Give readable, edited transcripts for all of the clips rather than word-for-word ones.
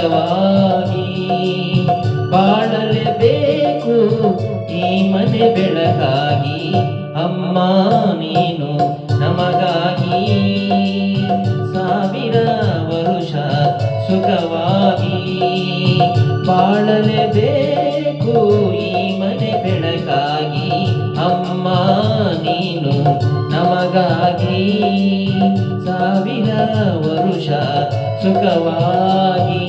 ಸುಖವಾಗಿ ಬಾಳಲೇಬೇಕು ಈ ಮನೆ ಬೆಳಕಾಗಿ. ಅಮ್ಮ ನೀನು ನಮಗಾಗಿ ಸಾವಿರ ವರುಷ ಸುಖವಾಗಿ ಬಾಳಲೇಬೇಕು ಈ ಮನೆ ಬೆಳಕಾಗಿ. ಅಮ್ಮ ನೀನು ನಮಗಾಗಿ ಸಾವಿರ ವರುಷ ಸುಖವಾಗಿ.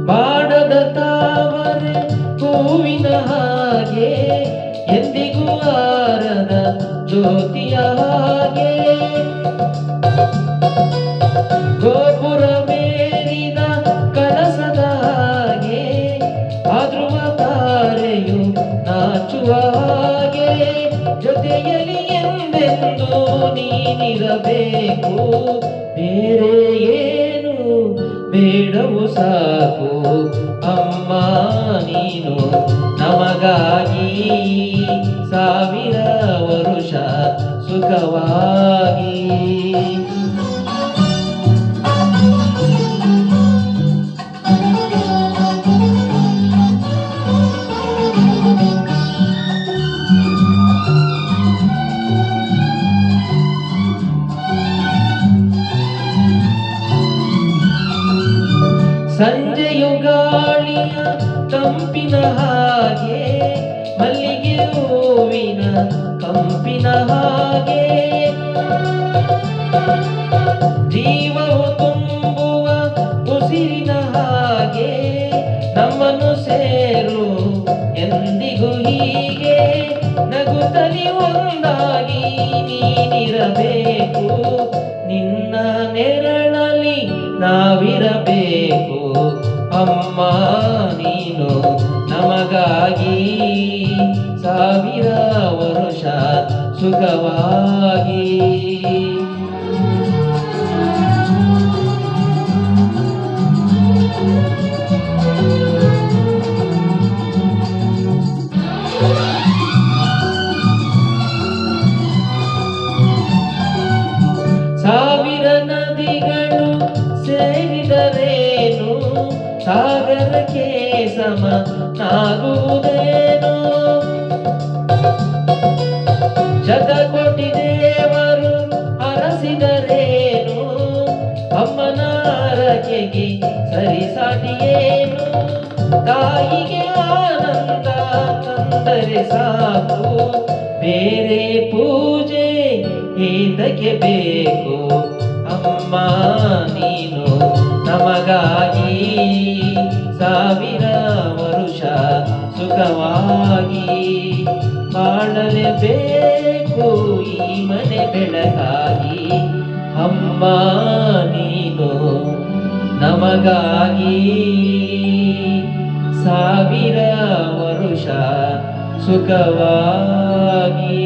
ಬಾಡದ ತಾವರೆ ಹೂವಿನ ಹಾಗೆ ಎಂದಿಗೂ ಆರದ ಜ್ಯೋತಿಯ ಹಾಗೆ ಗೋಪುರ ಮೇರಿದ ಕಳಸದ ಹಾಗೆ ಆದ್ರುವ ತಾರೆಯು ನಾಚುವ ಹಾಗೆ ಜೊತೆಯಲ್ಲಿ ಎಂದೆಂದು ನೀನಿರಬೇಕು. ಬೇರೆ ಏನು ಬೇಡವು ಸಾಕು ಅಮ್ಮ ನೀನು ನಮಗಾಗಿ ಸಾವಿರ ವರುಷ ಸುಖವಾಗಿ. ಸಂಜೆಯು ಗಾಳಿಯ ತಂಪಿನ ಹಾಗೆ ಮಲ್ಲಿಗೆ ಹೂವಿನ ಕಂಪಿನ ಹಾಗೆ ಜೀವವು ತುಂಬುವ ಉಸಿರಿನ ಹಾಗೆ ನಮ್ಮನ್ನು ಸೇರು ಎಂದಿಗೂ ಹೀಗೆ ನಗುತ್ತಲಿ ಒಂದಾಗಿ ನೀನಿರಬೇಕು. ನಿನ್ನ ನೆರಳಲ್ಲಿ ನಾವಿರಬೇಕು ಅಮ್ಮ ನೀನು ನಮಗಾಗಿ ಸಾವಿರ ವರುಷ ಸುಖವಾಗಿ. ಸಾವಿರ ನದಿಗಳು ಸೇರಿದರೇನು ಸಾಗರಕ್ಕೆ ಸಮನಾಗುವುದೇನು. ಶತಕೋಟಿ ದೇವರು ಹರಸಿದರೇನು ಅಮ್ಮನ ಹರಕೆಗೆ ಸರಿಸಾಟಿಯೇನು. ತಾಯಿಗೆ ಆನಂದ ತಂದರೆ ಸಾಕು ಬೇರೆ ಪೂಜೆ ಏತಕ್ಕೆ ಬೇಕು. ಅಮ್ಮ ನೀನು ನಮಗಾಗಿ ಸಾವಿರ ವರುಷ ಸುಖವಾಗಿ ಬಾಳಲೇಬೇಕು ಈ ಮನೆ ಬೆಳಕಾಗಿ. ಅಮ್ಮ ನೀನು ನಮಗಾಗಿ ಸಾವಿರ ವರುಷ ಸುಖವಾಗಿ.